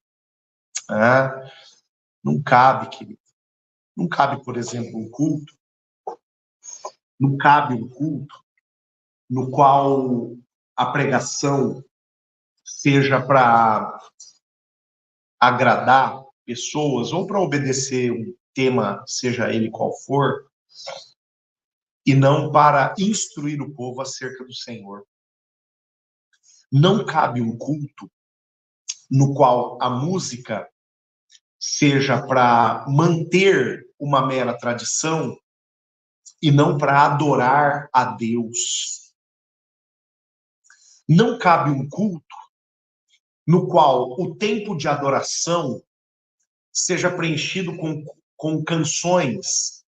[SPEAKER 1] Não cabe, querido. Não cabe, por exemplo, um culto. Não cabe um culto no qual a pregação seja para agradar pessoas ou para obedecer um tema, seja ele qual for, e não para instruir o povo acerca do Senhor. Não cabe um culto no qual a música seja para manter uma mera tradição e não para adorar a Deus. Não cabe um culto no qual o tempo de adoração seja preenchido com canções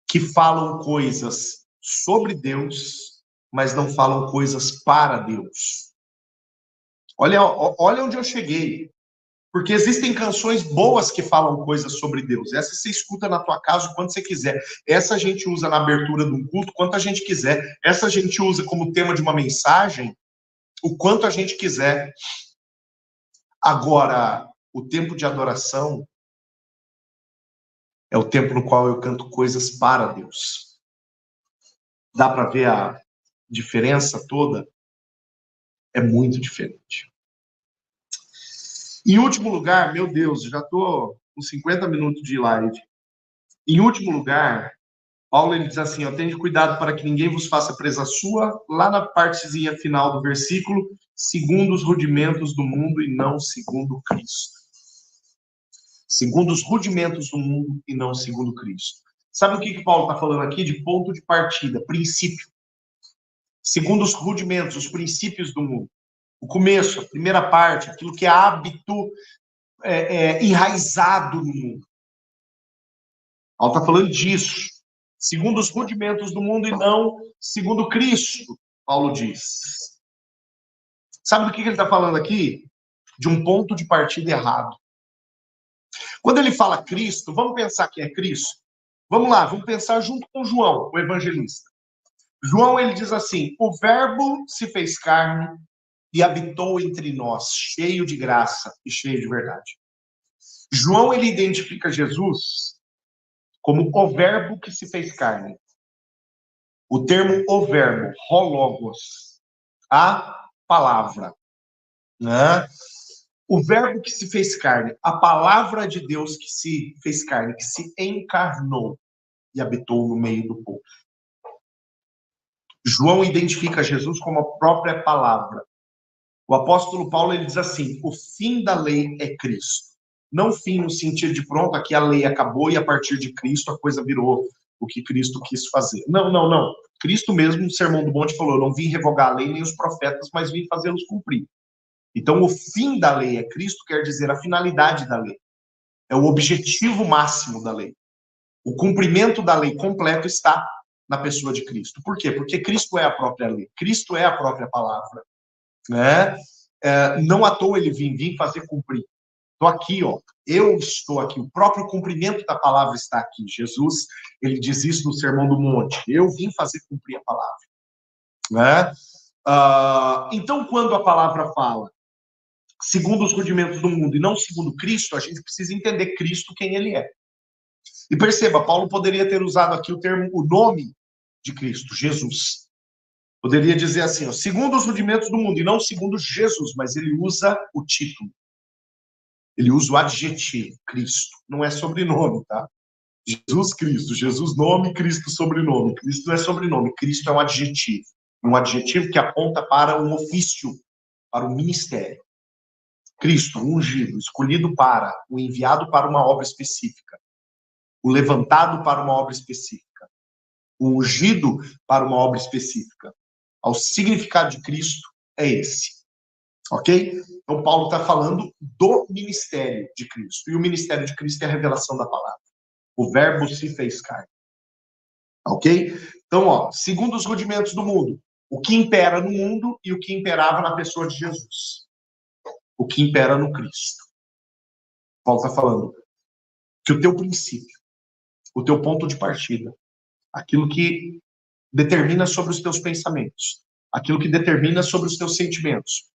[SPEAKER 1] que falam coisas sobre Deus, mas não falam coisas para Deus. Olha onde eu cheguei. Porque existem canções boas que falam coisas sobre Deus. Essa você escuta na tua casa quando você quiser. Essa a gente usa na abertura de um culto quanto a gente quiser. Essa a gente usa como tema de uma mensagem o quanto a gente quiser. Agora, o tempo de adoração é o tempo no qual eu canto coisas para Deus. Dá para ver a diferença toda? É muito diferente. Em último lugar, meu Deus, já estou com 50 minutos de live. Em último lugar, Paulo ele diz assim, tende cuidado para que ninguém vos faça presa sua, lá na partezinha final do versículo, segundo os rudimentos do mundo e não segundo Cristo. Segundo os rudimentos do mundo e não segundo Cristo. Sabe o que Paulo está falando aqui? De ponto de partida, princípio. Segundo os rudimentos, os princípios do mundo. O começo, a primeira parte, aquilo que é hábito enraizado no mundo. Paulo está falando disso. Segundo os rudimentos do mundo e não segundo Cristo, Paulo diz. Sabe do que ele está falando aqui? De um ponto de partida errado. Quando ele fala Cristo, vamos pensar quem é Cristo? Vamos lá, vamos pensar junto com João, o evangelista. João, ele diz assim, o verbo se fez carne e habitou entre nós, cheio de graça e cheio de verdade. João, ele identifica Jesus como o verbo que se fez carne. O termo o verbo, hologos, a palavra. Né? O verbo que se fez carne, a palavra de Deus que se fez carne, que se encarnou e habitou no meio do povo. João identifica Jesus como a própria palavra. O apóstolo Paulo ele diz assim, o fim da lei é Cristo. Não fim no sentido de pronto, aqui a lei acabou e a partir de Cristo a coisa virou o que Cristo quis fazer. Não, não, não. Cristo mesmo, no Sermão do Monte, falou: eu não vim revogar a lei nem os profetas, mas vim fazê-los cumprir. Então, o fim da lei é Cristo, quer dizer a finalidade da lei. É o objetivo máximo da lei. O cumprimento da lei completo está na pessoa de Cristo. Por quê? Porque Cristo é a própria lei. Cristo é a própria palavra. Né? Não à toa ele vim fazer cumprir. Estou aqui, ó. Eu estou aqui. O próprio cumprimento da palavra está aqui. Jesus, ele diz isso no Sermão do Monte. Eu vim fazer cumprir a palavra. Né? Então, quando a palavra fala segundo os rudimentos do mundo e não segundo Cristo, a gente precisa entender Cristo, quem ele é. E perceba, Paulo poderia ter usado aqui o nome de Cristo, Jesus. Poderia dizer assim, ó, segundo os rudimentos do mundo, e não segundo Jesus, mas ele usa o título. Ele usa o adjetivo, Cristo. Não é sobrenome, tá? Jesus Cristo, Jesus nome, Cristo sobrenome. Cristo não é sobrenome, Cristo é um adjetivo. Um adjetivo que aponta para um ofício, para um ministério. Cristo, o ungido, escolhido para, o enviado para uma obra específica. O levantado para uma obra específica. O ungido para uma obra específica. O significado de Cristo é esse. Ok? Então, Paulo está falando do ministério de Cristo. E o ministério de Cristo é a revelação da palavra. O verbo se fez carne. Ok? Então, ó, segundo os rudimentos do mundo, o que impera no mundo e o que imperava na pessoa de Jesus. O que impera no Cristo. Paulo está falando que o teu princípio, o teu ponto de partida, aquilo que determina sobre os teus pensamentos, aquilo que determina sobre os teus sentimentos,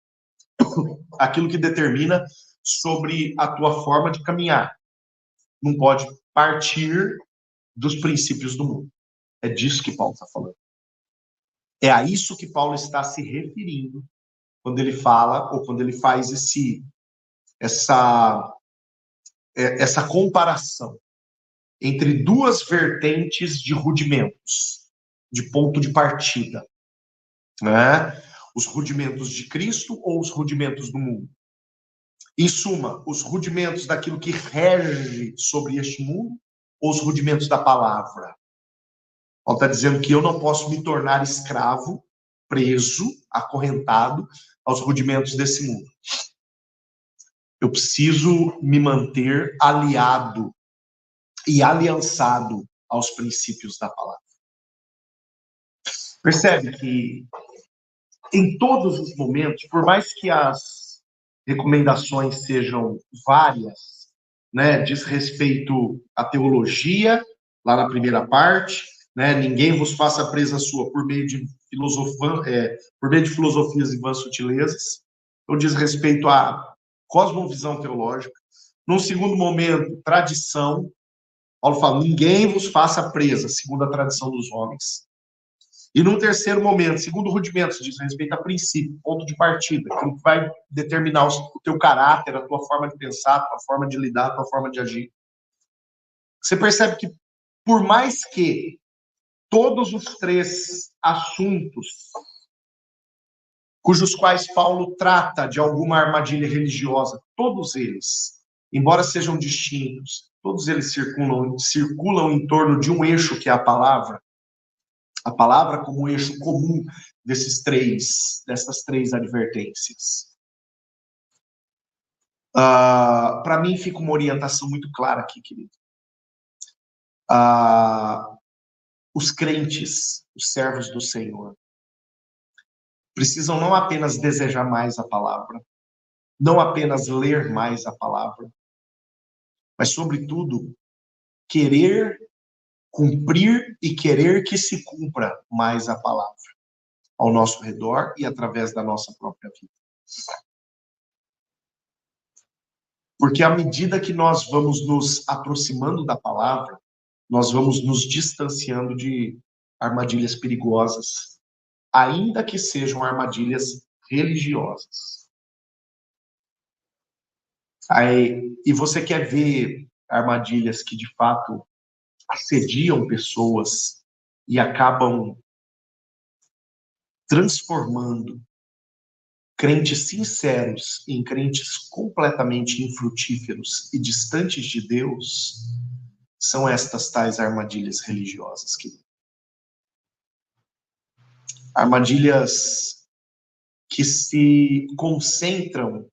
[SPEAKER 1] aquilo que determina sobre a tua forma de caminhar, não pode partir dos princípios do mundo. É disso que Paulo está falando. É a isso que Paulo está se referindo quando ele fala, ou quando ele faz essa comparação entre duas vertentes de rudimentos, de ponto de partida. Né? Os rudimentos de Cristo ou os rudimentos do mundo. Em suma, os rudimentos daquilo que rege sobre este mundo ou os rudimentos da palavra. Paulo está dizendo que eu não posso me tornar escravo, preso, acorrentado aos rudimentos desse mundo. Eu preciso me manter aliado e aliançado aos princípios da palavra. Percebe que em todos os momentos, por mais que as recomendações sejam várias, né, diz respeito à teologia, lá na primeira parte, né, ninguém vos faça presa sua por meio de filosofias e vãs sutilezas. Então, diz respeito à cosmovisão teológica. Num segundo momento, tradição. Paulo fala, ninguém vos faça presa, segundo a tradição dos homens. E num terceiro momento, segundo rudimentos, diz respeito a princípio, ponto de partida, aquilo que vai determinar o teu caráter, a tua forma de pensar, a tua forma de lidar, a tua forma de agir. Você percebe que, por mais que todos os três assuntos, cujos quais Paulo trata de alguma armadilha religiosa, todos eles, embora sejam distintos, todos eles circulam em torno de um eixo que é a palavra como eixo comum dessas três advertências. Para mim fica uma orientação muito clara aqui, querido. Os crentes, os servos do Senhor, precisam não apenas desejar mais a palavra, não apenas ler mais a palavra, mas, sobretudo, querer cumprir e querer que se cumpra mais a palavra ao nosso redor e através da nossa própria vida. Porque à medida que nós vamos nos aproximando da palavra, nós vamos nos distanciando de armadilhas perigosas, ainda que sejam armadilhas religiosas. E você quer ver armadilhas que, de fato, assediam pessoas e acabam transformando crentes sinceros em crentes completamente infrutíferos e distantes de Deus? são estas tais armadilhas religiosas, querido. Armadilhas que se concentram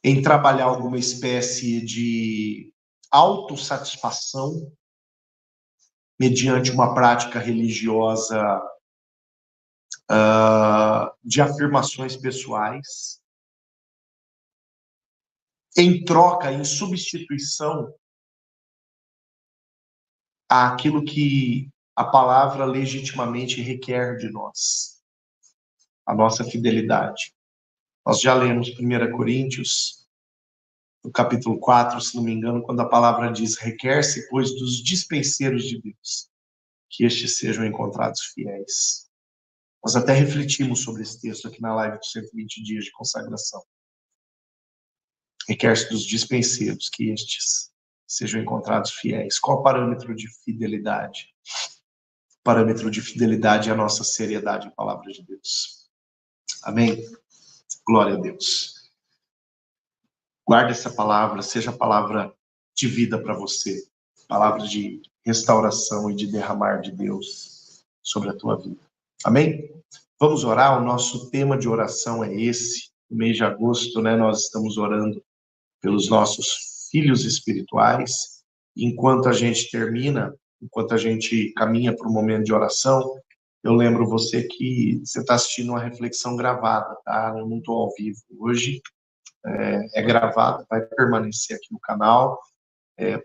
[SPEAKER 1] em trabalhar alguma espécie de autossatisfação mediante uma prática religiosa de afirmações pessoais, em troca, em substituição àquilo que a palavra legitimamente requer de nós, a nossa fidelidade. Nós já lemos 1 Coríntios, no capítulo 4, se não me engano, quando a palavra diz: requer-se, pois, dos dispenseiros de Deus, que estes sejam encontrados fiéis. Nós até refletimos sobre esse texto aqui na live dos 120 dias de consagração. Requer-se dos dispenseiros, que estes sejam encontrados fiéis. Qual o parâmetro de fidelidade? O parâmetro de fidelidade é a nossa seriedade em palavra de Deus. Amém? Glória a Deus. Guarde essa palavra, seja a palavra de vida para você, palavra de restauração e de derramar de Deus sobre a tua vida. Amém? Vamos orar, o nosso tema de oração é esse. No mês de agosto, nós estamos orando pelos nossos filhos espirituais. Enquanto a gente termina, enquanto a gente caminha para o momento de oração, eu lembro você que você está assistindo uma reflexão gravada, tá? Eu não estou ao vivo hoje, é gravado, vai permanecer aqui no canal,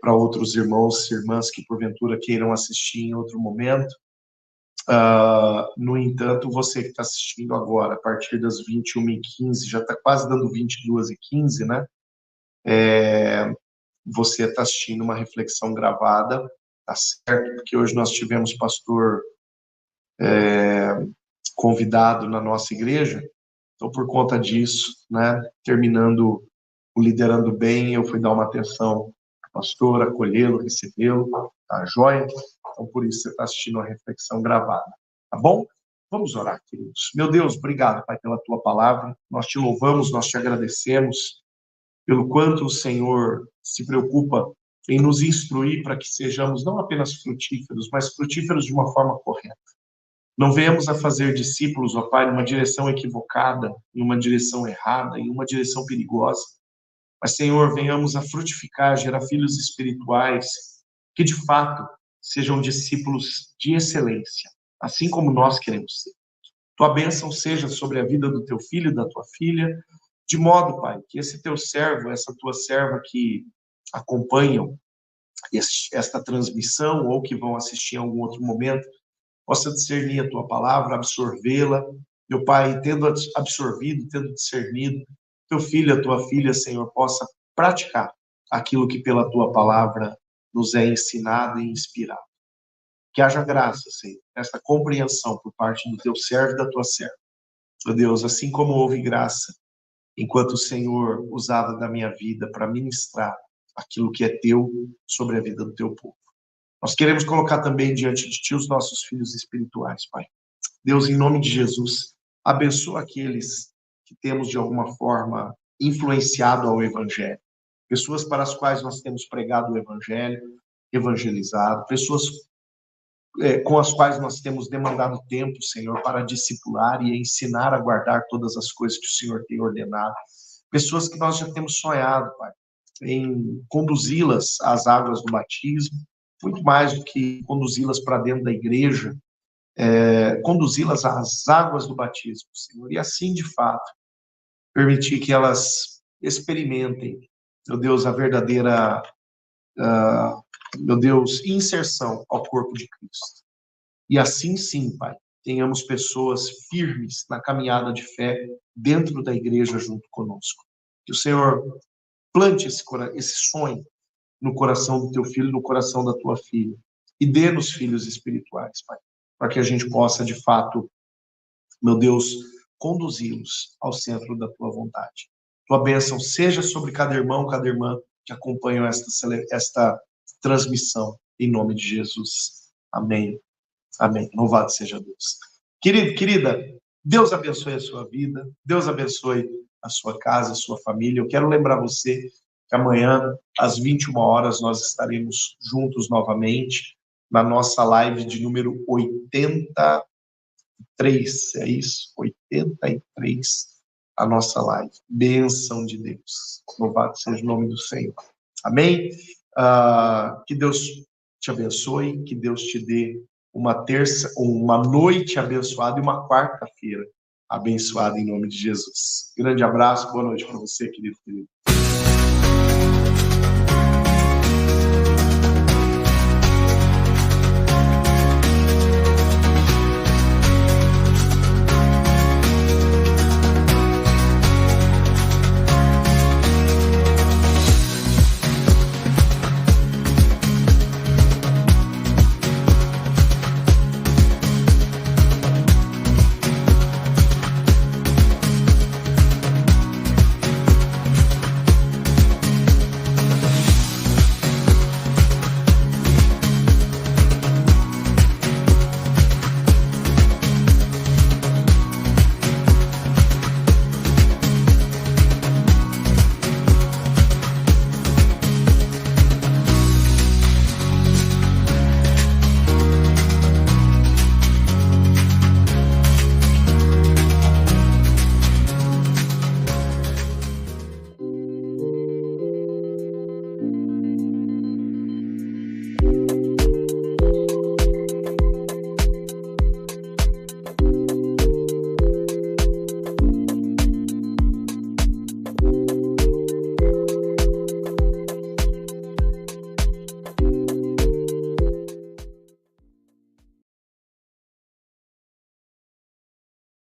[SPEAKER 1] para outros irmãos e irmãs que porventura queiram assistir em outro momento. No entanto, você que está assistindo agora, a partir das 21h15, já está quase dando 22h15, né? Você está assistindo uma reflexão gravada, tá certo? Porque hoje nós tivemos pastor convidado na nossa igreja, então por conta disso, terminando o Liderando Bem, eu fui dar uma atenção ao pastor, acolhê-lo, recebê-lo, tá joia? Então por isso você está assistindo a reflexão gravada, tá bom? Vamos orar, queridos. Meu Deus, obrigado, Pai, pela tua palavra, nós te louvamos, nós te agradecemos, pelo quanto o Senhor se preocupa em nos instruir para que sejamos não apenas frutíferos, mas frutíferos de uma forma correta. Não venhamos a fazer discípulos, ó Pai, numa direção equivocada, em uma direção errada, em uma direção perigosa. Mas, Senhor, venhamos a frutificar, gerar filhos espirituais que, de fato, sejam discípulos de excelência, assim como nós queremos ser. Tua bênção seja sobre a vida do teu filho e da tua filha, de modo, Pai, que esse teu servo, essa tua serva que acompanham esta transmissão ou que vão assistir em algum outro momento, possa discernir a tua palavra, absorvê-la. Meu Pai, tendo absorvido, tendo discernido, teu filho, a tua filha, Senhor, possa praticar aquilo que pela tua palavra nos é ensinado e inspirado. Que haja graça, Senhor, esta compreensão por parte do teu servo e da tua serva. Meu Deus, assim como houve graça, enquanto o Senhor usava da minha vida para ministrar aquilo que é teu sobre a vida do teu povo. Nós queremos colocar também diante de ti os nossos filhos espirituais, Pai. Deus, em nome de Jesus, abençoa aqueles que temos de alguma forma influenciado ao Evangelho. Pessoas para as quais nós temos pregado o Evangelho, evangelizado, pessoas com as quais nós temos demandado tempo, Senhor, para discipular e ensinar a guardar todas as coisas que o Senhor tem ordenado. Pessoas que nós já temos sonhado, Pai, em conduzi-las às águas do batismo, muito mais do que conduzi-las para dentro da igreja, conduzi-las às águas do batismo, Senhor, e assim, de fato, permitir que elas experimentem, meu Deus, a verdadeira, meu Deus, inserção ao corpo de Cristo. E assim, sim, Pai, tenhamos pessoas firmes na caminhada de fé dentro da igreja junto conosco. Que o Senhor plante esse sonho no coração do teu filho, no coração da tua filha. E dê-nos filhos espirituais, Pai, para que a gente possa, de fato, meu Deus, conduzi-los ao centro da tua vontade. Tua bênção seja sobre cada irmão, cada irmã que acompanham esta transmissão, em nome de Jesus. Amém. Amém. Louvado seja Deus. Querido, querida, Deus abençoe a sua vida, Deus abençoe a sua casa, a sua família. Eu quero lembrar você que amanhã, às 21 horas, nós estaremos juntos novamente na nossa live de número 83, é isso? 83, a nossa live. Bênção de Deus. Louvado seja o nome do Senhor. Amém? Que Deus te abençoe, que Deus te dê uma noite abençoada e uma quarta-feira abençoada em nome de Jesus. Grande abraço, boa noite para você, querido.